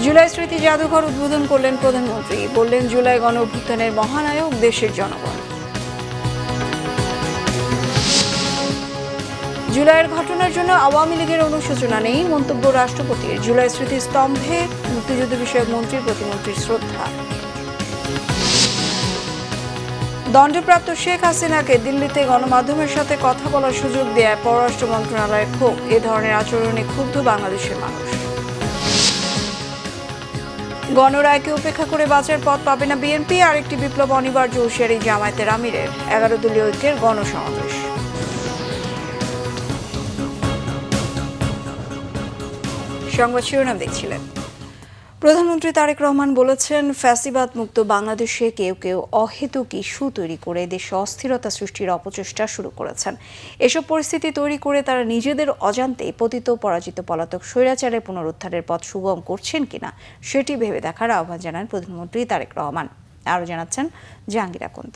জুলাই স্মৃতি জাদুঘর উদ্বোধন করলেন প্রধানমন্ত্রী। বললেন, জুলাই গণ অভ্যুত্থানের মহানায়ক দেশের জনগণ। জুলাইয়ের ঘটনার জন্য আওয়ামী লীগের অনুশোচনা নেই, মন্তব্য রাষ্ট্রপতির। জুলাই স্মৃতি স্তম্ভে মুক্তিযুদ্ধ বিষয়ক মন্ত্রীর প্রতিমন্ত্রীর শ্রদ্ধা। দণ্ডপ্রাপ্ত শেখ হাসিনাকে দিল্লিতে গণমাধ্যমের সাথে কথা বলার সুযোগ দেয় পররাষ্ট্র মন্ত্রণালয়ের ক্ষোভ। এ ধরনের আচরণে ক্ষুব্ধ বাংলাদেশের মানুষ। গণরায়কে উপেক্ষা করে বাঁচার পথ পাবে না বিএনপি, আরেকটি বিপ্লব অনিবার্য, হুঁশিয়ারি জামায়াতের আমিরের। 11 দলীয় ঐক্যের গণসমাবেশ। সংবাদ শিরোনাম দেখছিলেন। প্রধানমন্ত্রী তারেক রহমান বলেছেন, ফ্যাসিবাদ মুক্ত বাংলাদেশে কেউ কেউ অহেতুক ইস্যু তৈরি করে দেশে অস্থিরতা সৃষ্টির অপচেষ্টা শুরু করেছেন। এসব পরিস্থিতি তৈরি করে তারা নিজেদের অজান্তে পতিত পরাজিত পলাতক স্বৈরাচারের পুনরুদ্ধারের পথ সুগম করছেন কিনা সেটি ভেবে দেখার আহ্বান জানান প্রধানমন্ত্রী তারেক রহমান। আরও জানাচ্ছেন জাহাঙ্গীর আকন্দ।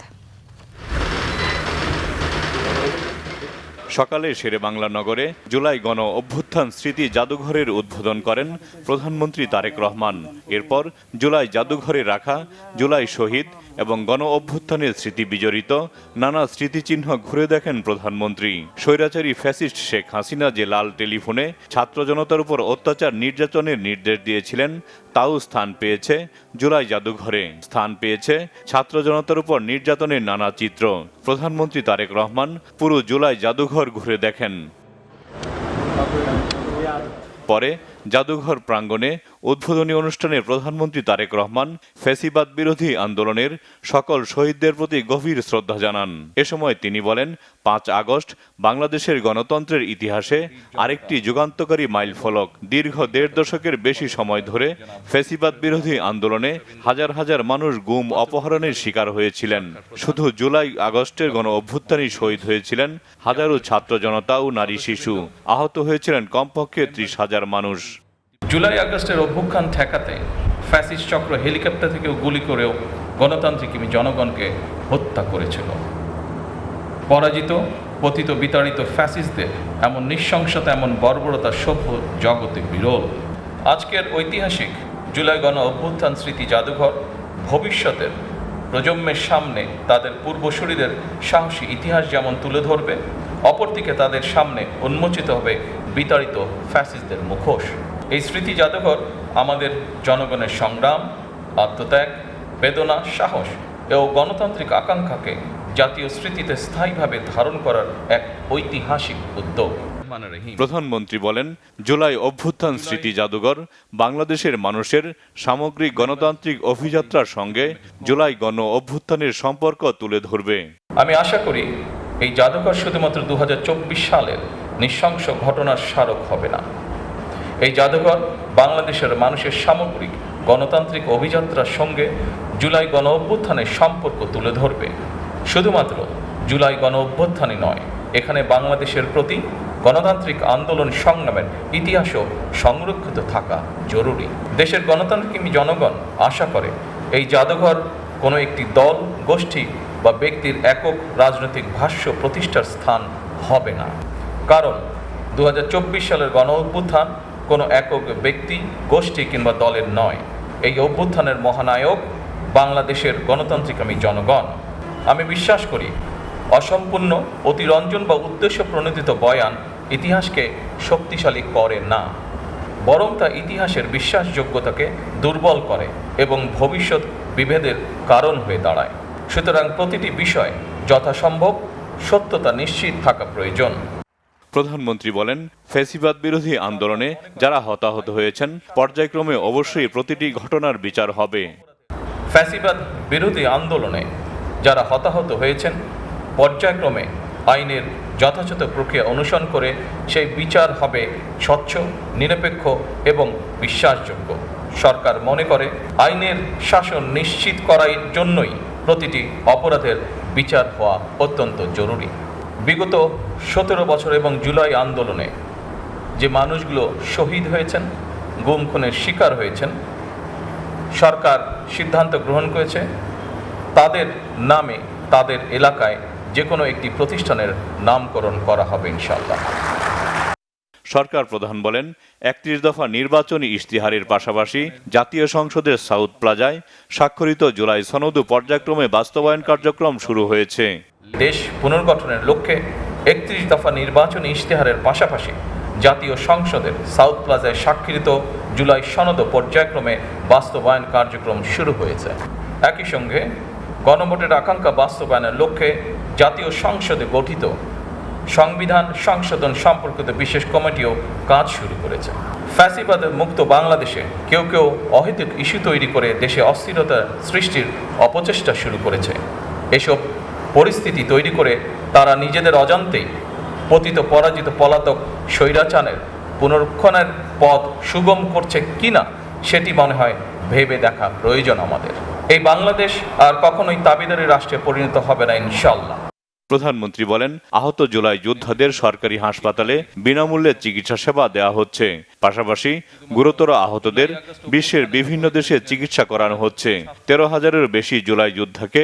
সকালে শেরেবাংলা নগরে জুলাই গণ অভ্যুত্থান স্মৃতি জাদুঘরের উদ্বোধন করেন প্রধানমন্ত্রী তারেক রহমান। এরপর জুলাই জাদুঘরে রাখা জুলাই শহীদ এবং গণ অভ্যুত্থানের স্মৃতি বিজড়িত নানা স্মৃতিচিহ্ন ঘুরে দেখেন প্রধানমন্ত্রী। স্বৈরাচারী ফ্যাসিস্ট শেখ হাসিনা যে লাল টেলিফোনে ছাত্র জনতার উপর অত্যাচার নির্যাতনের নির্দেশ দিয়েছিলেন, তাও স্থান পেয়েছে জুলাই জাদুঘরে। স্থান পেয়েছে ছাত্র জনতার উপর নির্যাতনের নানা চিত্র। প্রধানমন্ত্রী তারেক রহমান পুরো জুলাই জাদুঘর ঘুরে দেখেন। পরে জাদুঘর প্রাঙ্গণে উদ্বোধনী অনুষ্ঠানে প্রধানমন্ত্রী তারেক রহমান ফ্যাসিবাদ বিরোধী আন্দোলনের সকল শহীদদের প্রতি গভীর শ্রদ্ধা জানান। এ সময় তিনি বলেন, 5 আগস্ট বাংলাদেশের গণতন্ত্রের ইতিহাসে আরেকটি যুগান্তকারী মাইলফলক। দীর্ঘ 1.5 দশকের বেশি সময় ধরে ফ্যাসিবাদ বিরোধী আন্দোলনে হাজার হাজার মানুষ গুম অপহরণের শিকার হয়েছিলেন। শুধু জুলাই আগস্টের গণ অভ্যুত্থানই শহীদ হয়েছিলেন হাজারো ছাত্র জনতা ও নারী শিশু। আহত হয়েছিলেন কমপক্ষে 30,000 মানুষ। জুলাই আগস্টের অভ্যুত্থান ঠেকাতে ফ্যাসিস্ট চক্র হেলিকপ্টার থেকেও গুলি করেও গণতান্ত্রিক জনগণকে হত্যা করেছিল। পরাজিত পতিত বিতাড়িত ফ্যাসিস্টদের এমন নৃশংসতা, এমন বর্বরতা সভ্য জগতে বিরল। আজকের ঐতিহাসিক জুলাই গণ অভ্যুত্থান স্মৃতি জাদুঘর ভবিষ্যতের প্রজন্মের সামনে তাদের পূর্বসূরিদের সাহসী ইতিহাস যেমন তুলে ধরবে, অপরদিকে তাদের সামনে উন্মোচিত হবে বিতাড়িত ফ্যাসিস্টদের মুখোশ। এই স্মৃতি জাদুঘর আমাদের জনগণের সংগ্রাম, আত্মত্যাগ, বেদনা, সাহস ও গণতান্ত্রিক আকাঙ্ক্ষাকে জাতীয় স্মৃতিতে স্থায়ীভাবে ধারণ করার এক ঐতিহাসিক উদ্যোগ। প্রধানমন্ত্রী বলেন, জুলাই অভ্যুত্থান স্মৃতি জাদুঘর বাংলাদেশের মানুষের সামগ্রিক গণতান্ত্রিক অভিযাত্রার সঙ্গে জুলাই গণ অভ্যুত্থানের সম্পর্ক তুলে ধরবে। আমি আশা করি এই জাদুঘর শুধুমাত্র 2024 সালের নৃশংস ঘটনার স্মারক হবে না। এই জাদুঘর বাংলাদেশের মানুষের সামগ্রিক গণতান্ত্রিক অভিযাত্রার সঙ্গে জুলাই গণ অভ্যুত্থানের সম্পর্ক তুলে ধরবে। শুধুমাত্র জুলাই গণ অভ্যুত্থানই নয়, এখানে বাংলাদেশের প্রতি গণতান্ত্রিক আন্দোলন সংগ্রামের ইতিহাসও সংরক্ষিত থাকা জরুরি। দেশের গণতান্ত্রিক জনগণ আশা করে এই জাদুঘর কোনো একটি দল, গোষ্ঠী বা ব্যক্তির একক রাজনৈতিক ভাষ্য প্রতিষ্ঠার স্থান হবে না। কারণ 2024 সালের গণ অভ্যুত্থান কোনো একক ব্যক্তি, গোষ্ঠী কিংবা দলের নয়। এই অভ্যুত্থানের মহানায়ক বাংলাদেশের গণতান্ত্রিক জনগণ। আমি বিশ্বাস করি, অসম্পূর্ণ, অতিরঞ্জন বা উদ্দেশ্য প্রণোদিত বয়ান ইতিহাসকে শক্তিশালী করে না, বরং তা ইতিহাসের বিশ্বাসযোগ্যতাকে দুর্বল করে এবং ভবিষ্যৎ বিভেদের কারণ হয়ে দাঁড়ায়। সুতরাং প্রতিটি বিষয় যথাসম্ভব সত্যতা নিশ্চিত থাকা প্রয়োজন। প্রধানমন্ত্রী বলেন, ফ্যাসিবাদ বিরোধী আন্দোলনে যারা হতাহত হয়েছেন পর্যায়ক্রমে অবশ্যই প্রতিটি ঘটনার বিচার হবে। ফ্যাসিবাদ বিরোধী আন্দোলনে যারা হতাহত হয়েছেন পর্যায়ক্রমে আইনের যথাযথ প্রক্রিয়া অনুসরণ করে সেই বিচার হবে স্বচ্ছ, নিরপেক্ষ এবং বিশ্বাসযোগ্য। সরকার মনে করে আইনের শাসন নিশ্চিত করার জন্যই প্রতিটি অপরাধের বিচার হওয়া অত্যন্ত জরুরি। বিগত 17 বছর এবং জুলাই আন্দোলনে যে মানুষগুলো শহীদ হয়েছেন, গুম খুনের শিকার হয়েছেন, সরকার সিদ্ধান্ত গ্রহণ করেছে তাদের নামে তাদের এলাকায় যে কোনো একটি প্রতিষ্ঠানের নামকরণ করা হবে ইনশাআল্লাহ। সরকার প্রধান বলেন ৩১ দফা নির্বাচনী ইশতেহারের পাশাপাশি জাতীয় সংসদের সাউথ প্লাজায় স্বাক্ষরিত জুলাই সনদ পর্যায়ক্রমে বাস্তবায়ন কার্যক্রম শুরু হয়েছে। দেশ পুনর্গঠনের লক্ষ্যে ৩১ দফা নির্বাচনী ইশতেহারের পাশাপাশি জাতীয় সংসদের সাউথ প্লাজায় স্বাক্ষরিত জুলাই সনদ পর্যায়ক্রমে বাস্তবায়ন কার্যক্রম শুরু হয়েছে। একই সঙ্গে গণভোটের আকাঙ্ক্ষা বাস্তবায়নের লক্ষ্যে জাতীয় সংসদে গঠিত সংবিধান সংশোধন সম্পর্কিত বিশেষ কমিটিও কাজ শুরু করেছে। ফ্যাসিবাদের মুক্ত বাংলাদেশে কেউ কেউ অহেতুক ইস্যু তৈরি করে দেশে অস্থিরতা সৃষ্টির অপচেষ্টা শুরু করেছে। এসব পরিস্থিতি তৈরি করে তারা নিজেদের অজান্তেই পতিত পরাজিত পলাতক স্বৈরাচারের পুনরুত্থানের পথ সুগম করছে কিনা সেটি মনে হয় ভেবে দেখা প্রয়োজন আমাদের। এই বাংলাদেশ আর কখনোই তাবিদারি রাষ্ট্রে পরিণত হবে না ইনশাআল্লাহ। প্রধানমন্ত্রী বলেন, আহত জুলাই যোদ্ধাদের সরকারি হাসপাতালে বিনামূল্যে চিকিৎসা সেবা দেওয়া হচ্ছে। পাশাপাশি গুরুতর আহতদের বিশ্বের বিভিন্ন দেশে চিকিৎসা করানো হচ্ছে। ১৩,০০০-এর বেশি জুলাই যোদ্ধাকে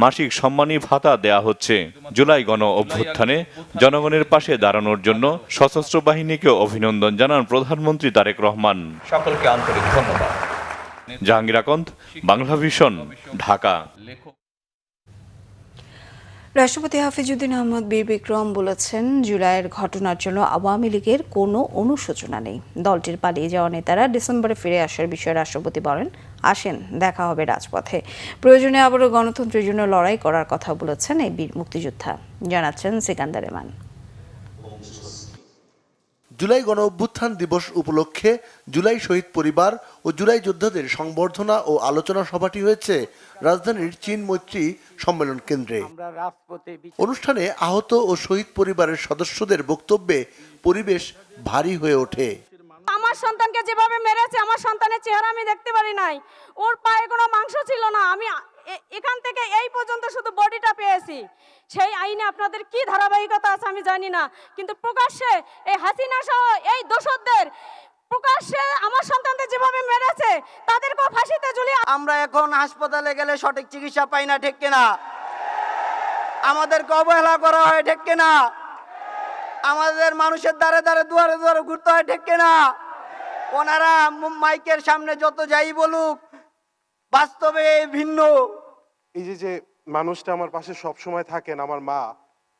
মাসিক সম্মানী ভাতা দেয়া হচ্ছে। জুলাই গণ অভ্যুত্থানে জনগণের পাশে দাঁড়ানোর জন্য সশস্ত্র বাহিনীকে অভিনন্দন জানান প্রধানমন্ত্রী তারেক রহমান। সকলকে আন্তরিক ধন্যবাদ। জাহাঙ্গীর আকন্দ, বাংলা ভিশন, ঢাকা। রাষ্ট্রপতি হাফিজউদ্দিন আহমদ বীর বিক্রম বলেছেন, জুলাইয়ের ঘটনার জন্য আওয়ামী লীগের কোনো অনুশোচনা নেই। দলটির পালিয়ে যাওয়া নেতারা ডিসেম্বরে ফিরে আসার বিষয়ে রাষ্ট্রপতি বলেন, আসেন দেখা হবে রাজপথে। প্রয়োজনে আবারও গণতন্ত্রের জন্য লড়াই করার কথা বলেছেন এই বীর মুক্তিযোদ্ধা। জানাচ্ছেন সিকান্দার রহমান। জুলাই গণ অভ্যুত্থান দিবস উপলক্ষে জুলাই শহীদ পরিবার ও জুলাই যোদ্ধাদের সংবর্ধনা ও আলোচনা সভাটি হয়েছে রাজধানীর চীন মৈত্রী সম্মেলন কেন্দ্রে। অনুষ্ঠানে আহত ও শহীদ পরিবারের সদস্যদের বক্তব্যে পরিবেশ ভারী হয়ে ওঠে। আমার সন্তানকে যেভাবে মেরেছে, আমার সন্তানের চেহারা আমি দেখতে পারি নাই। ওর পায়ে কোনো মাংস ছিল না। আমি এখান থেকে এই পর্যন্ত শুধু বডিটা পেয়েছি। সেই আইনে আপনাদের কি ধারাবাহিকতা আছে আমি জানি না, কিন্তু প্রকাশ্যে এই হাসিনা সহ এই দোষরদের প্রকাশ্যে আমার সন্তানদের যেভাবে মেরেছে তাদেরকেও ফাঁসিতে ঝুলিয়ে। আমরা এখন হাসপাতালে গেলে সঠিক চিকিৎসা পাই না, ঠিক কিনা? আমাদেরকে অবহেলা করা হয়, ঠিক কিনা? আমাদের মানুষের দ্বারে দ্বারে দুয়ারে দুয়ারে ঘুরতে হয়, ঠিক কিনা? ওনারা মাইকের সামনে যত যাই বলুক, বাস্তবে ভিন্ন। এই যে মানুষটা আমার পাশে সব সময় থাকেন, আমার মা,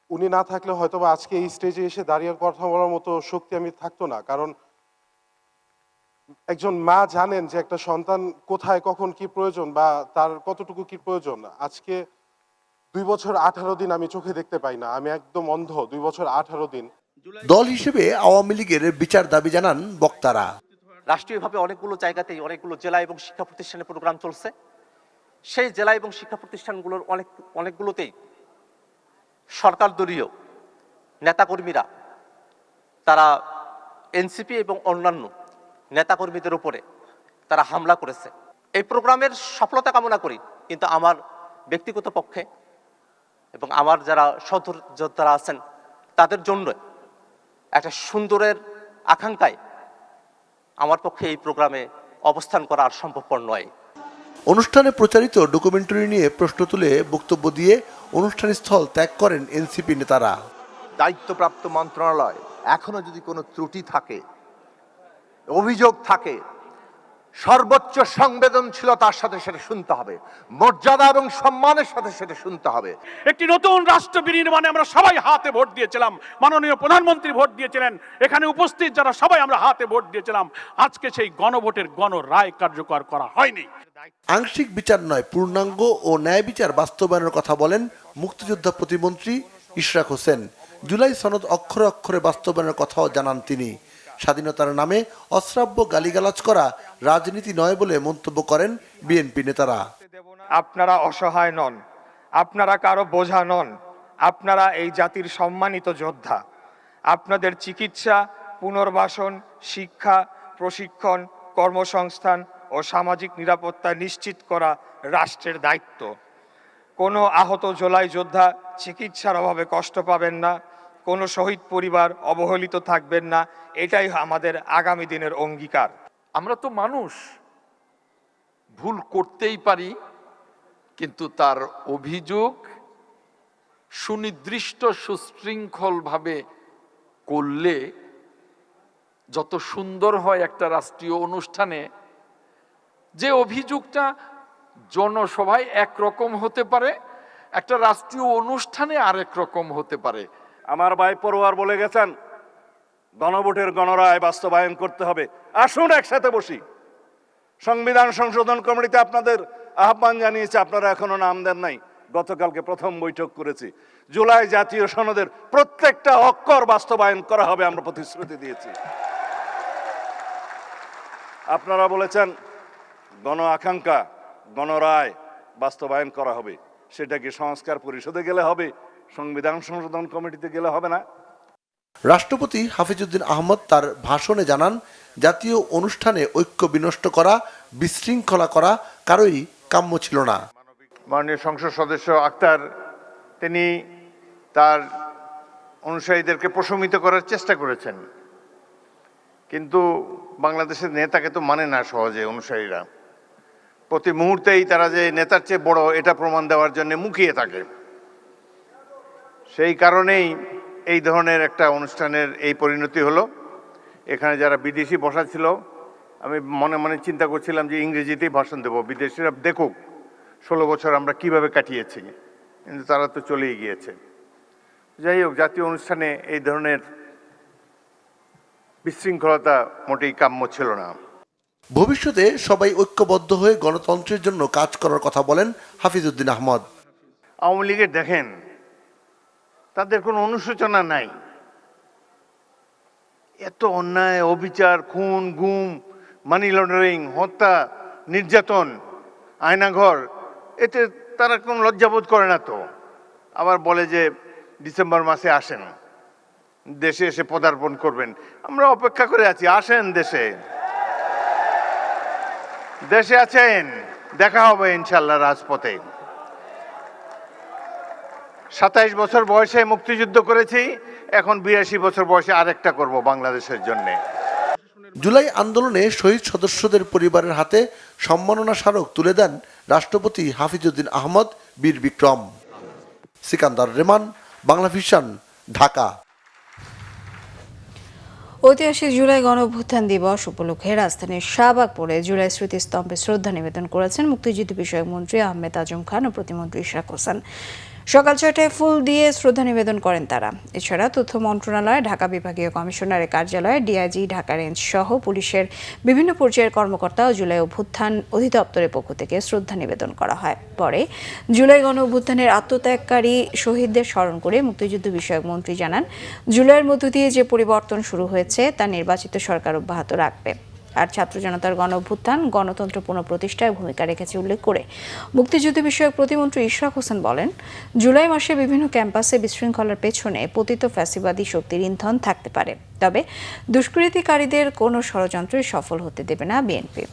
উনি না থাকলে হয়তো বা আজকে এই স্টেজে এসে দাঁড়িয়ে কথা বলার মতো শক্তি আমি থাকতো না। কারণ একজন মা জানেন যে একটা সন্তান কোথায় কখন কি প্রয়োজন বা তার কতটুকু কি প্রয়োজন। আজকে 2 বছর 18 দিন আমি চোখে দেখতে পাই না, আমি একদম অন্ধ। 2 বছর 18 দিন। দল হিসেবে আওয়ামী লীগের বিচার দাবি জানান বক্তারা। রাষ্ট্রীয়ভাবে অনেকগুলো জায়গাতেই অনেকগুলো জেলা এবং শিক্ষা প্রতিষ্ঠানের প্রোগ্রাম চলছে। সেই জেলা এবং শিক্ষা প্রতিষ্ঠানগুলোর অনেকগুলোতেই সরকার দলীয় নেতাকর্মীরা তারা এনসিপি এবং অন্যান্য নেতাকর্মীদের উপরে তারা হামলা করেছে। এই প্রোগ্রামের সফলতা কামনা করি, কিন্তু আমার ব্যক্তিগত পক্ষে এবং আমার যারা সহযোদ্ধারা আছেন তাদের জন্য একটা সুন্দরের আকাঙ্ক্ষায় আমার পক্ষে এই প্রোগ্রামে অবস্থান করা আর সম্ভবপর নয়। অনুষ্ঠানে প্রচারিত ডকুমেন্টারি নিয়ে প্রশ্ন তুলে বক্তব্য দিয়ে অনুষ্ঠান স্থল ত্যাগ করেন এনসিপি নেতারা। দায়িত্বপ্রাপ্ত মন্ত্রণালয় এখনো যদি কোনো ত্রুটি থাকে, অভিযোগ থাকে, সর্বোচ্চ সংবেদনশীলতার সাথে সেটা শুনতে হবে, মর্যাদা এবং সম্মানের সাথে সেটা শুনতে হবে। একটি নতুন রাষ্ট্র বিনির্মাণে আমরা সবাই হাতে ভোট দিয়েছিলাম, মাননীয় প্রধানমন্ত্রী ভোট দিয়েছিলেন, এখানে উপস্থিত যারা সবাই আমরা হাতে ভোট দিয়েছিলাম। আজকে সেই গণভোটের গণরায় কার্যকর করা হয়নি। আংশিক বিচার নয়, পূর্ণাঙ্গ ও ন্যায় বিচার বাস্তবায়নের কথা বলেন মুক্তিযোদ্ধা প্রতিমন্ত্রী ইশরাক হোসেন। জুলাই সনদ অক্ষরে অক্ষরে বাস্তবায়নের কথাও জানান তিনি। স্বাধীনতার নামে অশ্রাব্য গালিগালাজ করা রাজনীতি নয় বলে মন্তব্য করেন বিএনপি নেতারা। আপনারা অসহায় নন, আপনারা কারো বোঝা নন, আপনারা এই জাতির সম্মানিত যোদ্ধা। আপনাদের চিকিৎসা, পুনর্বাসন, শিক্ষা, প্রশিক্ষণ, কর্মসংস্থান ও সামাজিক নিরাপত্তা নিশ্চিত করা রাষ্ট্রের দায়িত্ব। কোনো আহত জুলাই যোদ্ধা চিকিৎসার অভাবে কষ্ট পাবেন না, কোনো শহীদ পরিবার অবহেলিত থাকবেন না, এটাই আমাদের আগামী দিনের অঙ্গীকার। আমরা তো মানুষ, ভুল করতেই পারি, কিন্তু তার অভিযোগ সুনির্দিষ্ট সুশৃঙ্খলভাবে করলে যত সুন্দর হয় একটা রাষ্ট্রীয় অনুষ্ঠানে, যে অভিযোগটা জনসভায় একরকম হতে পারে, একটা রাষ্ট্রীয় অনুষ্ঠানে আরেক রকম হতে পারে। আমার ভাই পরোয়ার বলে গেছেন গণভোটের গণরায় বাস্তবায়ন করতে হবে। আসুন একসাথে বসি। সংবিধান সংশোধন কমিটিতে আপনাদের আহ্বান জানিয়েছে, আপনারা এখনো নাম দেন নাই। গতকালকে প্রথম বৈঠক করেছি। জুলাই জাতীয় সনদের প্রত্যেকটা অক্ষর বাস্তবায়ন করা হবে, আমরা প্রতিশ্রুতি দিয়েছি। আপনারা বলেছেন গণ আকাঙ্ক্ষা গণরায় বাস্তবায়ন করা হবে। সেটা কি সংস্কার পরিষদে গেলে হবে, সংবিধান সংশোধন কমিটিতে গেলে হবে না? রাষ্ট্রপতি হাফিজউদ্দিন আহমদ তার ভাষণে জানান, জাতীয় অনুষ্ঠানে ঐক্য বিনষ্ট করা, বিশৃঙ্খলা করা কারোই কাম্য ছিল না। মাননীয় সংসদ সদস্য আক্তার তিনি তার অনুসারীদেরকে প্রশমিত করার চেষ্টা করেছেন, কিন্তু বাংলাদেশের নেতাকে তো মানে না সহজে অনুসারীরা। প্রতি মুহূর্তেই তারা যে নেতার চেয়ে বড় এটা প্রমাণ দেওয়ার জন্য মুখিয়ে থাকে। সেই কারণেই এই ধরনের একটা অনুষ্ঠানের এই পরিণতি হলো। এখানে যারা বিদেশি বসা ছিল, আমি মনে মনে চিন্তা করছিলাম যে ইংরেজিতেই ভাষণ দেব, বিদেশিরা দেখুক 16 বছর আমরা কিভাবে কাটিয়েছি, কিন্তু তারা তো চলেই গিয়েছে। যাই হোক, জাতীয় অনুষ্ঠানে এই ধরনের বিশৃঙ্খলতা মোটেই কাম্য ছিল না। ভবিষ্যতে সবাই ঐক্যবদ্ধ হয়ে গণতন্ত্রের জন্য কাজ করার কথা বলেন হাফিজউদ্দিন আহমদ। আওয়ামী লীগের দেখেন, তাদের কোনো অনুশোচনা নাই। এত অন্যায়, অবিচার, খুন, গুম, মানি লন্ডারিং, হত্যা, নির্যাতন, আয়নাঘর, এতে তারা কোনো লজ্জাবোধ করে না তো। আবার বলে যে ডিসেম্বর মাসে আসেন, দেশে এসে পদার্পণ করবেন। আমরা অপেক্ষা করে আছি, আসেন দেশে। দেশে আছেন, দেখা হবে ইনশাল্লাহ রাজপথে। 27 বছর বয়সে মুক্তিযুদ্ধ করেছি, এখন 82 বছর বয়সে আরেকটা করব বাংলাদেশের জন্য। জুলাই আন্দোলনে শহীদ সদস্যদের পরিবারের হাতে সম্মাননা স্মারক তুলে দেন রাষ্ট্রপতি হাফিজউদ্দিন আহমদ বীর বিক্রম। সিকান্দার রেমান, বাংলা ভিশন, ঢাকা। ঐতিহাসিক জুলাই গণঅভ্যুত্থান দিবস উপলক্ষে রাজধানীর শাহবাগপুরে জুলাই স্মৃতিস্তম্ভে শ্রদ্ধা নিবেদন করেছেন মুক্তিযুদ্ধ বিষয়ক মন্ত্রী আহমেদ আজম খান ও প্রতিমন্ত্রী ইশরাক হোসেন। সকাল 6টায় ফুল দিয়ে শ্রদ্ধা নিবেদন করেন তারা। এছাড়া তথ্য মন্ত্রণালয়, ঢাকা বিভাগীয় কমিশনারের কার্যালয়, ডিআইজি, ঢাকা রেঞ্জ সহ পুলিশের বিভিন্ন পর্যায়ের কর্মকর্তা ও জুলাই অভ্যুত্থান অধিদপ্তরের পক্ষ থেকে শ্রদ্ধা নিবেদন করা হয়। পরে জুলাই গণঅভ্যুত্থানের আত্মত্যাগকারী শহীদদের স্মরণ করে মুক্তিযুদ্ধ বিষয়ক মন্ত্রী জানান, জুলাইয়ের মধ্য দিয়ে যে পরিবর্তন শুরু হয়েছে তা নির্বাচিত সরকার অব্যাহত রাখবে। আর ছাত্র জনতার গণঅভ্যুত্থান গণতন্ত্র পুনঃপ্রতিষ্ঠায় ভূমিকা রেখেছে উল্লেখ করে মুক্তিযুদ্ধ বিষয়ক প্রতিমন্ত্রী ইশরাক হোসেন বলেন, জুলাই মাসে বিভিন্ন ক্যাম্পাসে বিশৃঙ্খলার পেছনে পতিত ফ্যাসিবাদী শক্তির ইন্ধন থাকতে পারে, তবে দুষ্কৃতিকারীদের কোনো ষড়যন্ত্রে সফল হতে দেবে না বিএনপি।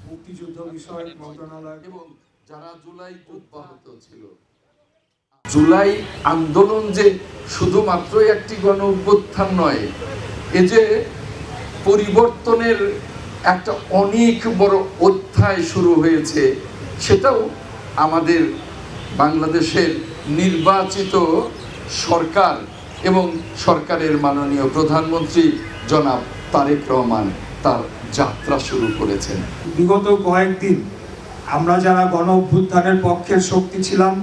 মুক্তিযুদ্ধ বিষয়ক মন্ত্রণালয় এবং যারা জুলাই অব্যাহত ছিল, জুলাই আন্দোলন যে শুধুমাত্র একটি গণঅভ্যুত্থান নয়, এ যে পরিবর্তনের একটা অনেক বড় অধ্যায় শুরু হয়েছে, সেটাও আমাদের বাংলাদেশের নির্বাচিত সরকার এবং সরকারের মাননীয় প্রধানমন্ত্রী জনাব তারেক রহমান তার যাত্রা শুরু করেছেন। বিগত কয়েকদিন আমরা যারা গণ অভ্যুত্থানের পক্ষের শক্তি ছিলাম,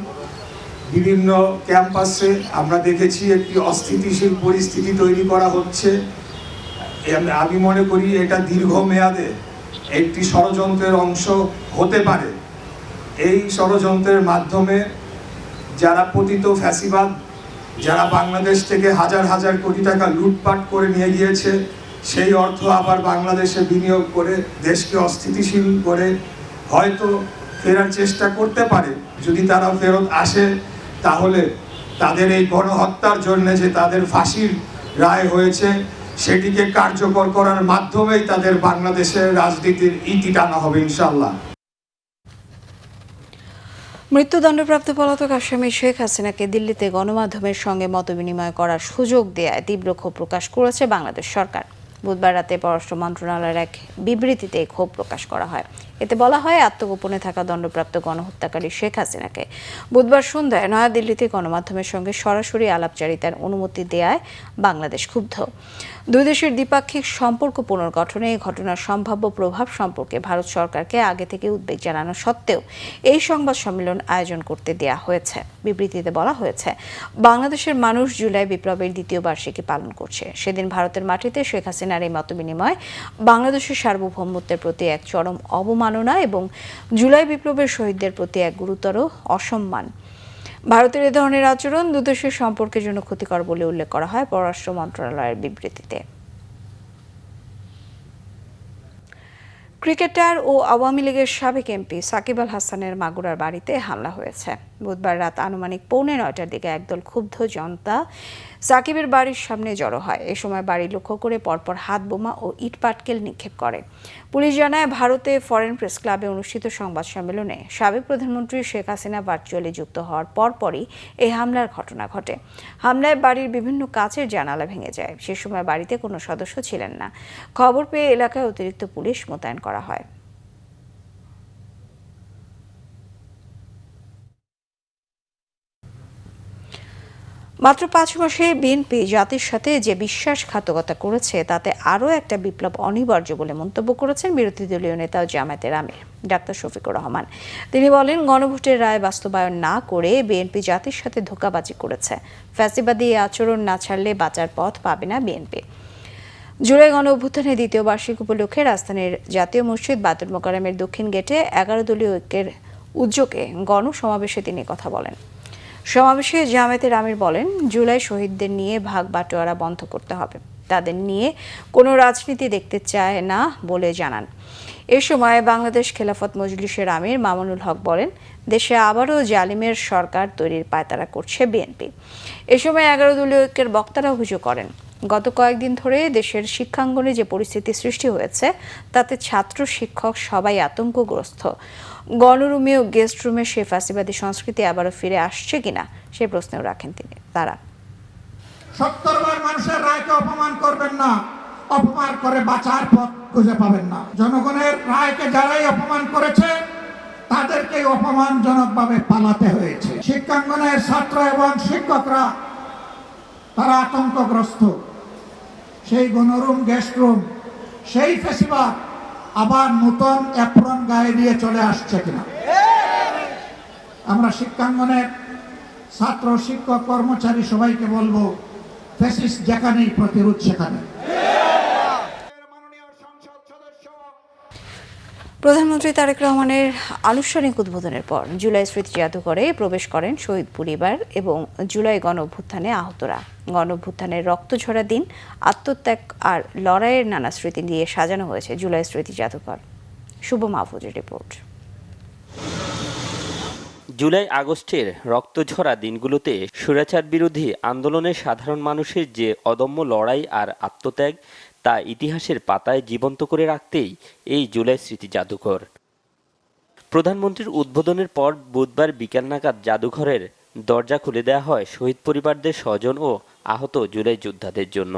বিভিন্ন ক্যাম্পাসে আমরা দেখেছি একটি অস্থিতিশীল পরিস্থিতি তৈরি করা হচ্ছে। আমি মনে করি এটা দীর্ঘমেয়াদে একটি ষড়যন্ত্রের অংশ হতে পারে। এই ষড়যন্ত্রের মাধ্যমে যারা পতিত ফ্যাসিবাদ, যারা বাংলাদেশ থেকে হাজার হাজার কোটি টাকা লুটপাট করে নিয়ে গিয়েছে, সেই অর্থ আবার বাংলাদেশে বিনিয়োগ করে দেশকে অস্থিতিশীল করে হয়তো ফেরার চেষ্টা করতে পারে। যদি তারা ফেরত আসে, তাহলে তাদের এই গণহত্যার জন্য যে তাদের ফাঁসির রায় হয়েছে, সেটিকে কার্যকর করার মাধ্যমেই তাদের বাংলাদেশের রাজনীতির ইতি টানা হবে ইনশাআল্লাহ। মৃত্যুদণ্ডপ্রাপ্ত পলাতক আসামি শেখ হাসিনাকে দিল্লিতে গণমাধ্যমের সঙ্গে মতবিনিময় করার সুযোগ দেয়ায় তীব্র ক্ষোভ প্রকাশ করেছে বাংলাদেশ সরকার। বুধবার রাতে পররাষ্ট্র মন্ত্রণালয়ের এক বিবৃতিতে ক্ষোভ প্রকাশ করা হয়। এতে বলা হয়, আত্মগোপনে থাকা দণ্ডপ্রাপ্ত গণহত্যাকারী শেখ হাসিনাকে বুধবার সন্ধ্যায় নয়াদিল্লিতে গণমাধ্যমের সঙ্গে সরাসরি আলাপচারিতার অনুমতি দেয়ায় বাংলাদেশ ক্ষুব্ধ। দুই দেশের দ্বিপাক্ষিক সম্পর্ক পুনর্গঠনে এই ঘটনার সম্ভাব্য প্রভাব সম্পর্কে ভারত সরকারকে আগে থেকে উদ্বেগ জানানো সত্ত্বেও এই সংবাদ সম্মেলন আয়োজন করতে দেয়া হয়েছে। বিবৃতিতে বলা হয়েছে, বাংলাদেশের মানুষ জুলাই বিপ্লবের দ্বিতীয় বার্ষিকী পালন করছে। সেদিন ভারতের মাটিতে শেখ হাসিনার এই মতবিনিময় বাংলাদেশের সার্বভৌমত্বের প্রতি এক চরম অবমাননা এবং জুলাই বিপ্লবের শহীদদের প্রতি এক গুরুতর অসম্মান। ভারতের এ ধরনের আচরণ দুদেশের সম্পর্কের জন্য ক্ষতিকর বলে উল্লেখ করা হয় পররাষ্ট্র মন্ত্রণালয়ের বিবৃতিতে। ক্রিকেটার ও আওয়ামী লীগের সাবেক এমপি সাকিব আল হাসানের মাগুরার বাড়িতে হামলা হয়েছে। বুধবার রাত আনুমানিক 8:45টার দিকে একদল ক্ষুব্ধ জনতা সাকিবের বাড়ির সামনে জড়ো হয়। এ সময় বাড়ি লক্ষ্য করে পরপর হাত বোমা ও ইট পাটকেল নিক্ষেপ করে। পুলিশ জানায়, ভারতে ফরেন প্রেস ক্লাবে অনুষ্ঠিত সংবাদ সম্মেলনে সাবেক প্রধানমন্ত্রী শেখ হাসিনা ভার্চুয়ালি যুক্ত হওয়ার পরপরই এই হামলার ঘটনা ঘটে। হামলায় বাড়ির বিভিন্ন কাচের জানালা ভেঙে যায়। সে সময় বাড়িতে কোনো সদস্য ছিলেন না। খবর পেয়ে এলাকায় অতিরিক্ত পুলিশ মোতায়েন করা হয়। মাত্র 5 মাসে বিএনপি জাতির সাথে যে বিশ্বাসঘাতকতা করেছে তাতে আরও একটা বিপ্লব অনিবার্য বলে মন্তব্য করেছেন বিরোধী দলীয় নেতা ও জামায়াতের আমির ডাক্তার শফিকুর রহমান। তিনি বলেন, গণভোটের রায় বাস্তবায়ন না করে বিএনপি জাতির সাথে ধোঁকাবাজি করেছে। ফ্যাসিবাদী আচরণ না ছাড়লে বাঁচার পথ পাবে না বিএনপি। জুলাই গণ অভ্যুত্থানের দ্বিতীয় বার্ষিক উপলক্ষে রাজধানীর জাতীয় মসজিদ বায়তুল মোকাররমের দক্ষিণ গেটে 11 দলীয় ঐক্যের উদ্যোগে গণসমাবেশে তিনি কথা বলেন। সমাবেশে জামায়াতের আমির বলেন, জুলাই শহীদদের নিয়ে ভাগ বাটোয়ারা বন্ধ করতে হবে। তাদের নিয়ে কোনো রাজনীতি দেখতে চায় না বলে জানান। এ সময় বাংলাদেশ খেলাফত মজলিসের আমির মামুনুল হক বলেন, দেশে আবারও জালিমের সরকার তৈরির পায়তারা করছে বিএনপি। এ সময় 11 দলীয় ঐক্যের বক্তারা অভিযোগ করেন, গত কয়েকদিন ধরে দেশের শিক্ষাঙ্গনে যে পরিস্থিতি সৃষ্টি হয়েছে তাতে ছাত্র শিক্ষক সবাই আতঙ্কগ্রস্ত। গণরুমে ও গেস্ট রুমে সে ফ্যাসিবাদী সংস্কৃতি আবারও ফিরে আসছে কিনা সে প্রশ্নও রাখেন তারা। 70 বার মানুষের রায়কে অপমান করবেন না, অপমান করে বাঁচার পথ খুঁজে পাবেন না। জনগণের রায়কে যারাই অপমান করেছে তাদেরকে অপমানজনকভাবে পালাতে হয়েছে। শিক্ষাঙ্গনের ছাত্র এবং শিক্ষকরা তারা আতঙ্কগ্রস্ত। সেই গণরুম গেস্ট রুম সেই ফ্যাসিবাদ আবার নতুন অ্যাপ্রন গায়ে দিয়ে চলে আসছে কিনা। আমরা শিক্ষাঙ্গনের ছাত্র শিক্ষক কর্মচারী সবাইকে বলবো, ফ্যাসিস্ট যেখানেই প্রতিরোধ সেখানে। প্রধানমন্ত্রী তারেক রহমানের আনুষ্ঠানিক উদ্বোধনের পর জুলাই স্মৃতি জাদুঘরে প্রবেশ করেন শহীদ পরিবার এবং জুলাই গণ অভ্যুত্থানে আহতরা। গণ অভ্যুত্থানের রক্তঝরা দিন, আত্মত্যাগ আর লড়াইয়ের নানা স্মৃতি দিয়ে সাজানো হয়েছে জুলাই স্মৃতি জাদুঘর। শুভ মাহফুজের রিপোর্ট। জুলাই আগস্টের রক্তঝরা দিনগুলোতে স্বৈরাচার বিরোধী আন্দোলনে সাধারণ মানুষের যে অদম্য লড়াই আর আত্মত্যাগ তা ইতিহাসের পাতায় জীবন্ত করে রাখতেই এই জুলাই স্মৃতি জাদুঘর। প্রধানমন্ত্রীর উদ্বোধনের পর বুধবার বিকেল নাগাদ জাদুঘরের দরজা খুলে দেওয়া হয় শহীদ পরিবারদের স্বজন ও আহত জুলাই যোদ্ধাদের জন্য।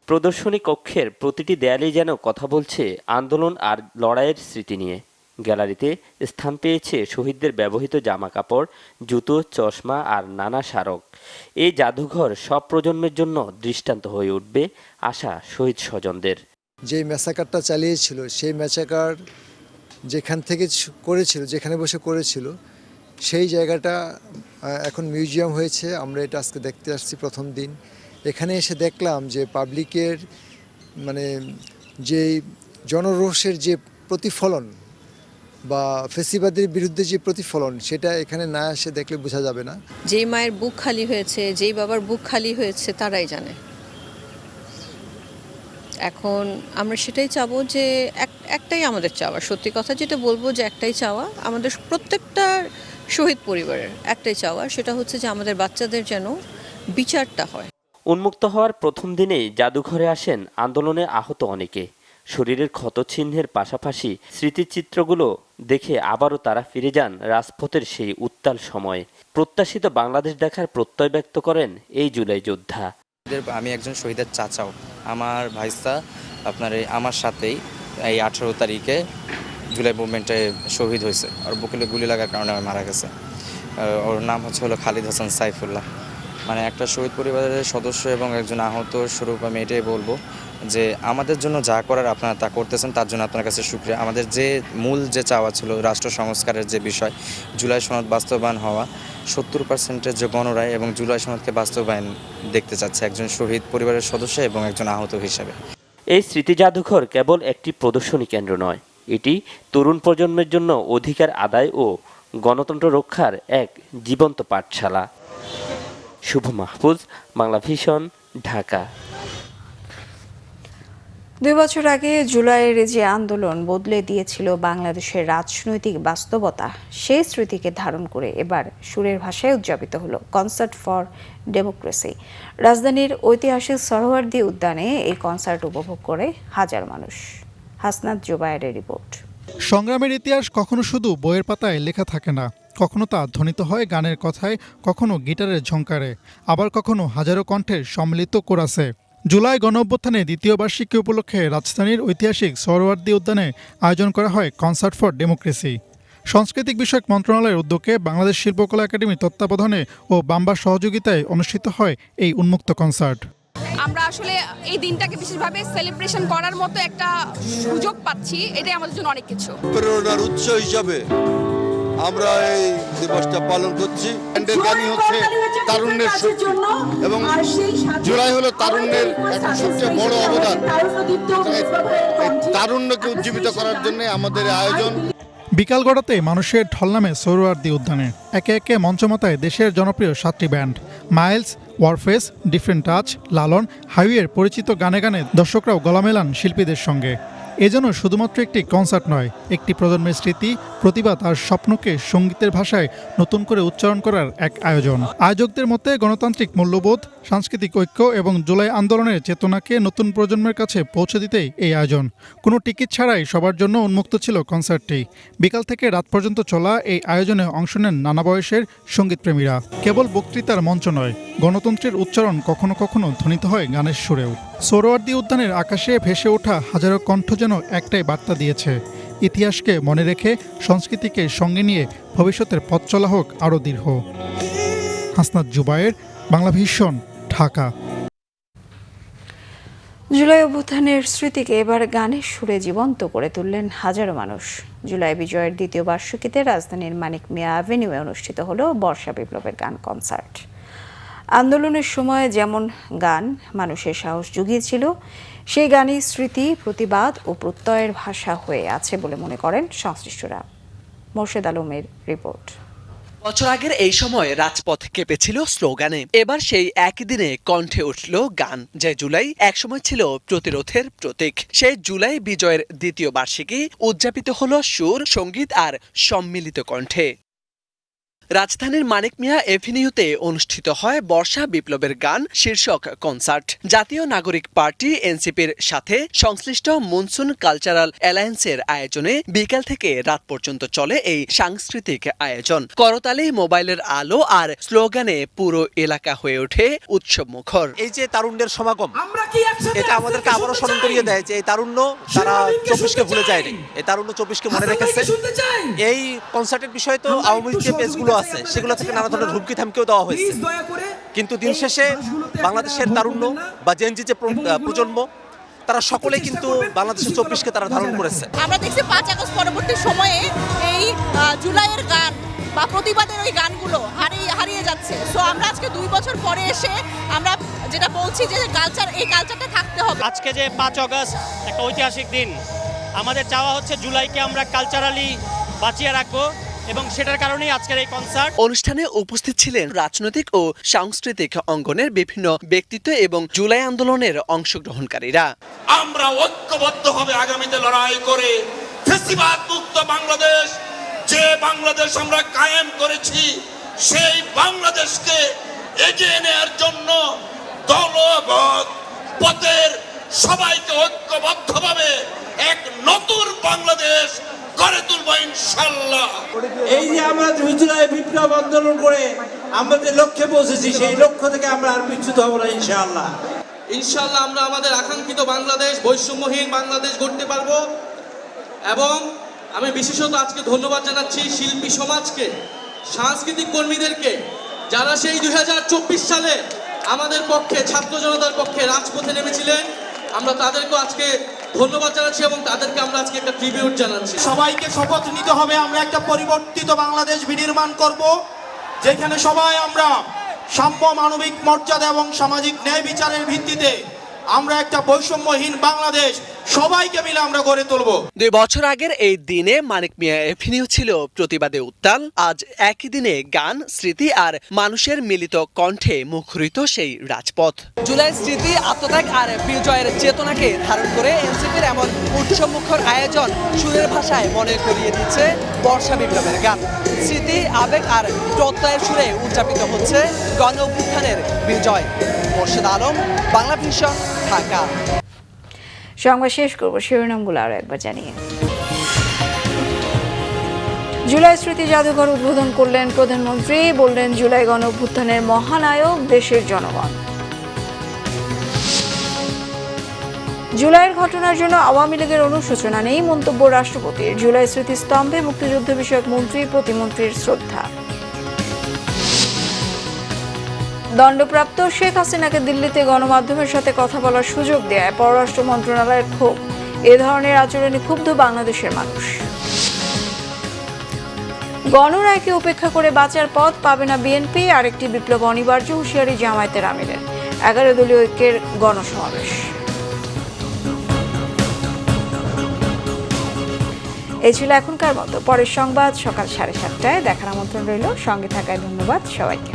প্রদর্শনী কক্ষের প্রতিটি দেয়ালেই যেন কথা বলছে আন্দোলন আর লড়াইয়ের স্মৃতি নিয়ে। গ্যালারিতে স্থান পেয়েছে শহীদদের ব্যবহৃত জামা কাপড়, জুতো, চশমা আর নানা স্মারক। এই জাদুঘর সব প্রজন্মের জন্য দৃষ্টান্ত হয়ে উঠবে আশা শহীদ স্বজনদের। যে ম্যাসাকারটা চালিয়েছিল সেই ম্যাসাকার যেখান থেকে করেছিল, যেখানে বসে করেছিল সেই জায়গাটা এখন মিউজিয়াম হয়েছে। আমরা এটা আজকে দেখতে আসছি প্রথম দিন। এখানে এসে দেখলাম যে পাবলিকের মানে যে জনরোষের যে প্রতিফলন বা ফেসিবাদের বিরুদ্ধে যে প্রতিফলন, সেটা এখানে না এসে দেখলে বোঝা যাবে না। যেই মায়ের বুক খালি হয়েছে, যেই বাবার বুক খালি হয়েছে তারাই জানে। এখন আমরা সেটাই চাবো যে একটাই আমাদের চাওয়া, সত্যি কথা যেটা বলবো যে একটাই চাওয়া আমাদের প্রত্যেকটা শহীদ পরিবারের একটাই চাওয়া, সেটা হচ্ছে যে আমাদের বাচ্চাদের যেন বিচারটা হয়। উন্মুক্ত হওয়ার প্রথম দিনেই জাদুঘরে আসেন আন্দোলনে আহত অনেকে। শরীরের ক্ষতচিহ্নের পাশাপাশি স্মৃতিচিত্রগুলো দেখে আবারও তারা ফিরে যান রাজপথের সেই উত্তাল সময়ে। প্রত্যাশিত বাংলাদেশ দেখার প্রত্যয় ব্যক্ত করেন এই জুলাই যোদ্ধা। আমি একজন শহীদের চাচাও। আমার ভাইস্তা আমার সাথেই এই 18 তারিখে জুলাই মুভমেন্টে শহীদ হয়েছে, আর বুকে গুলি লাগার কারণে মারা গেছে। ওর নাম হলো খালিদ হাসান সাইফুল্লাহ। একটা শহীদ পরিবারের সদস্য এবং একজন আহত স্বরূপ আমি এটাই বলবো যে আমাদের জন্য যা করার আপনারা তা করতেছেন, তার জন্য আপনার কাছে শুকরিয়া। আমাদের যে মূল চাওয়া ছিল রাষ্ট্র সংস্কারের যে বিষয়, জুলাই সনদ বাস্তবায়ন হওয়া, 70% যে গণরায় এবং জুলাই সনদকে বাস্তবায়ন দেখতে চাচ্ছে একজন শহীদ পরিবারের সদস্য এবং একজন আহত হিসাবে। এই স্মৃতি জাদুঘর কেবল একটি প্রদর্শনী কেন্দ্র নয়, এটি তরুণ প্রজন্মের জন্য অধিকার আদায় ও গণতন্ত্র রক্ষার এক জীবন্ত পাঠশালা। শুভ মাহফুজ, বাংলা ভিশন, ঢাকা। 2 বছর আগে জুলাইয়ের যে আন্দোলন বদলে দিয়েছিল বাংলাদেশের রাজনৈতিক বাস্তবতা, সেই স্মৃতিকে ধারণ করে এবার সুরের ভাষায় উদযাপিত হলো কনসার্ট ফর ডেমোক্রেসি। রাজধানীর ঐতিহাসিক সোহরাওয়ার্দী উদ্যানে এই কনসার্ট উপভোগ করে হাজার মানুষ। হাসনাত জুবায়েরের রিপোর্ট। সংগ্রামের ইতিহাস কখনো শুধু বইয়ের পাতায় লেখা থাকে না, কখনো তা ধ্বনিত হয় গানের কথায়, কখনো গিটারের ঝংকারে, আবার কখনো হাজারো কণ্ঠের সম্মিলিত কোরাসে। জুলাই গণঅভ্যুত্থানে 2য় বার্ষিকী উপলক্ষে রাজধানীর ঐতিহাসিক সোহরাওয়ার্দী উদ্যানে আয়োজন করা হয় কনসার্ট ফর ডেমোক্রেসি। সাংস্কৃতিক বিষয়ক মন্ত্রণালয়ের উদ্যোগে বাংলাদেশ শিল্পকলা একাডেমির তত্ত্বাবধানে ও বাম্বার সহযোগিতায় অনুষ্ঠিত হয় এই উন্মুক্ত কনসার্ট। আমরা আসলে এই দিনটাকে বিশেষভাবে সেলিব্রেশন করার মতো একটা সুযোগ পাচ্ছি, এটাই আমাদের জন্য অনেক কিছু। প্রেরণার উৎস হিসাবে আমরা এই দিবসটা পালন করছি। গানই হচ্ছে তারুণ্যের শক্তি এবং জুলাই হলো তারুণ্যের সবচেয়ে বড় অবদান। তারুণ্যকে উজ্জীবিত করার জন্য আমাদের আয়োজন। বিকাল গড়াতে মানুষের ঢল নামে সোহরাওয়ার্দী উদ্যানে। একে একে মঞ্চমাতায় দেশের জনপ্রিয় 7টি band Miles, Warfaze, Different Touch, Lalon, হাইওয়ের পরিচিত গানে গানে দর্শকরাও গলা মেলান শিল্পীদের সঙ্গে। এজন্য শুধুমাত্র একটি কনসার্ট নয়, একটি প্রজন্মের স্মৃতি, প্রতিবাদ আর স্বপ্নকে সঙ্গীতের ভাষায় নতুন করে উচ্চারণ করার এক আয়োজন। আয়োজকদের মতে গণতান্ত্রিক মূল্যবোধ, সাংস্কৃতিক ঐক্য এবং জুলাই আন্দোলনের চেতনাকে নতুন প্রজন্মের কাছে পৌঁছে দিতেই এই আয়োজন। কোনো টিকিট ছাড়াই সবার জন্য উন্মুক্ত ছিল কনসার্টটি। বিকাল থেকে রাত পর্যন্ত চলা এই আয়োজনে অংশ নেন নানা বয়সের সঙ্গীতপ্রেমীরা। কেবল বক্তৃতার মঞ্চ নয়, গণতন্ত্রের উচ্চারণ কখনো কখনো ধ্বনিত হয় গানের সুরেও। সোহরাওয়ার্দী উদ্যানের আকাশে ভেসে ওঠা হাজারো কণ্ঠ যেন একটাই বার্তা দিয়েছে, ইতিহাসকে মনে রেখে সংস্কৃতিকে সঙ্গে নিয়ে ভবিষ্যতের পথ চলা হোক আরও দীর্ঘ। হাসনাত জুবায়ের, বাংলা ভিশন, ঢাকা। জুলাই অভ্যুত্থানের স্মৃতিকে এবার গানের সুরে জীবন্ত করে তুললেন হাজারো মানুষ। জুলাই বিজয়ের 2য় বার্ষিকীতে রাজধানীর মানিক মিয়া অ্যাভিনিউয়ে অনুষ্ঠিত হলো বর্ষা বিপ্লবের গান কনসার্ট। আন্দোলনের সময় যেমন গান মানুষের সাহস জুগিয়েছিল, সেই গানই স্মৃতি, প্রতিবাদ ও প্রত্যয়ের ভাষা হয়ে আছে বলে মনে করেন সংশ্লিষ্টরা। মোর্শেদ আলমের রিপোর্ট। বছর আগের এই সময় রাজপথ কেঁপেছিল স্লোগানে, এবার সেই একই দিনে কণ্ঠে উঠল গান, যে জুলাই একসময় ছিল প্রতিরোধের প্রতীক। সেই জুলাই বিজয়ের 2য় বার্ষিকী উদযাপিত হলো সুর, সঙ্গীত আর সম্মিলিত কণ্ঠে। রাজধানীর মানিক মিয়া এভিনিউতে অনুষ্ঠিত হয় বর্ষা বিপ্লবের গান শীর্ষক কনসার্ট। জাতীয় নাগরিক পার্টি এনসিপির সাথে সংশ্লিষ্ট মনসুন কালচারাল অ্যালায়েন্সের আয়োজনে বিকেল থেকে রাত পর্যন্ত চলে এই সাংস্কৃতিক আয়োজন। করতালি, মোবাইলের আলো আর স্লোগানে পুরো এলাকা হয়ে ওঠে উৎসব মুখর। এই যে তারুণ্যের সমাগম, এটা আমাদেরকে আবারও স্মরণ করিয়ে দেয় যে এই তারুণ্য তারা 24কে ভুলে যায়নি, এই তারুণ্য 24কে মনে রেখেছে। এই কনসার্টের বিষয়ে তো আওয়ামী লীগ যে পেজগুলো আছে সেগুলো থেকে নানা ধরনের হুমকি থামকেও দেওয়া হয়েছে, কিন্তু দিন শেষে বাংলাদেশের তারুণ্য বা জেনজি যে প্রজন্ম, তারা সকলেই কিন্তু বাংলাদেশের 24কে তারা ধারণ করেছে। আমরা দেখছি 5 আগস্ট পরবর্তী সময়ে এই জুলাইয়ের গান বা প্রতিবাদের ওই গানগুলো হারিয়ে যাচ্ছে। সো আমরা আজকে 2 বছর পরে এসে আমরা যেটা বলছি যে এই কালচারটা থাকতে হবে। আজকে যে 5 আগস্ট একটা ঐতিহাসিক দিন, আমাদের চাওয়া হচ্ছে জুলাইকে আমরা কালচারালি বাঁচিয়ে রাখবো এবং সেটার কারণেই আজকের এই কনসার্ট। অনুষ্ঠানে উপস্থিত ছিলেন রাজনৈতিক ও সাংস্কৃতিক অঙ্গনের বিভিন্ন ব্যক্তিত্ব এবং জুলাই আন্দোলনের অংশগ্রহণকারীরা। আমরা ঐক্যবদ্ধভাবে আগামীতে লড়াই করে ফ্যাসিবাদ মুক্ত বাংলাদেশ, যে বাংলাদেশ আমরা কায়েম করেছি, সেই বাংলাদেশকে এগিয়ে নেওয়ার জন্য দলবদ্ধ পথের সবাইকে ঐক্যবদ্ধভাবে এক নতুন বাংলাদেশ গড়ে তুলব ইনশাআল্লাহ। এই যে আমরা জুলাই বিপ্লব আন্দোলন করে আমরা যে লক্ষ্যে পৌঁছেছি সেই লক্ষ্য থেকে আমরা আর পিছুতে হব না ইনশাআল্লাহ। ইনশাআল্লাহ আমরা আমাদের আকাঙ্ক্ষিত বাংলাদেশ, বৈষম্যহীন বাংলাদেশ গড়তে পারবো। এবং আমি বিশেষত আজকে ধন্যবাদ জানাচ্ছি শিল্পী সমাজকে, সাংস্কৃতিক কর্মীদেরকে, যারা সেই 2024 সালে আমাদের পক্ষে, ছাত্র জনতার পক্ষে রাজপথে নেমেছিলেন। আমরা তাদেরকে আজকে ধন্যবাদ জানাচ্ছি এবং তাদেরকে আমরা আজকে একটা ট্রিবিউট জানাচ্ছি। সবাইকে শপথ নিতে হবে, আমরা একটা পরিবর্তিত বাংলাদেশ বিনির্মাণ করব, যেখানে সবাই আমরা সাম্য, মানবিক মর্যাদা এবং সামাজিক ন্যায় বিচারের ভিত্তিতে আমরা একটা বৈষম্যহীন বাংলাদেশ সবাইকে মিলে আমরা গড়ে তুলব। 2 বছর আগের এই দিনে মানিক মিয়া এভিনিউ ছিল প্রতিবাদে উত্তাল। আজ একই দিনে গান, স্মৃতি আর মানুষের মিলিত কণ্ঠে মুখরিত সেই রাজপথ। জুলাই স্মৃতি, আত্মত্যাগ আর বিজয়ের চেতনাকে ধারণ করে এনসিপির এমন উৎসবমুখর আয়োজন সুরের ভাষায় মনে করিয়ে দিচ্ছে বর্ষা বিপ্লবের গান। স্মৃতি, আবেগ আর প্রত্যয়ের সুরে উদযাপিত হচ্ছে গণ অভ্যুত্থানের বিজয়। মোর্শেদ আলম, বাংলা ভিশন, ঢাকা। সংবাদ শেষ করবো শিরোনামগুলো আরো একবার জানিয়ে। জুলাই স্মৃতি জাদুঘর উদ্বোধন করলেন প্রধানমন্ত্রী, বললেন জুলাই গণ অভ্যুত্থানের মহানায়ক দেশের জনগণ। জুলাইয়ের ঘটনার জন্য আওয়ামী লীগের অনুশোচনা নেই, মন্তব্য রাষ্ট্রপতির। জুলাই স্মৃতিস্তম্ভে মুক্তিযুদ্ধ বিষয়ক মন্ত্রী, প্রতিমন্ত্রীর শ্রদ্ধা। দণ্ডপ্রাপ্ত শেখ হাসিনাকে দিল্লিতে গণমাধ্যমের সাথে কথা বলার সুযোগ দেয় পররাষ্ট্র মন্ত্রণালয়ের ক্ষোভ। এ ধরনের আচরণে ক্ষুব্ধ বাংলাদেশের মানুষ। গণরায়কে উপেক্ষা করে বাঁচার পথ পাবে না বিএনপি, আরেকটি বিপ্লব অনিবার্য, হুঁশিয়ারি জামায়াতের আমিরের। 11 দলীয় ঐক্যের গণসমাবেশ। এই ছিল এখনকার মতো। পরের সংবাদ সকাল 7:30টায় দেখার আমন্ত্রণ রইল। সঙ্গে থাকায় ধন্যবাদ সবাইকে।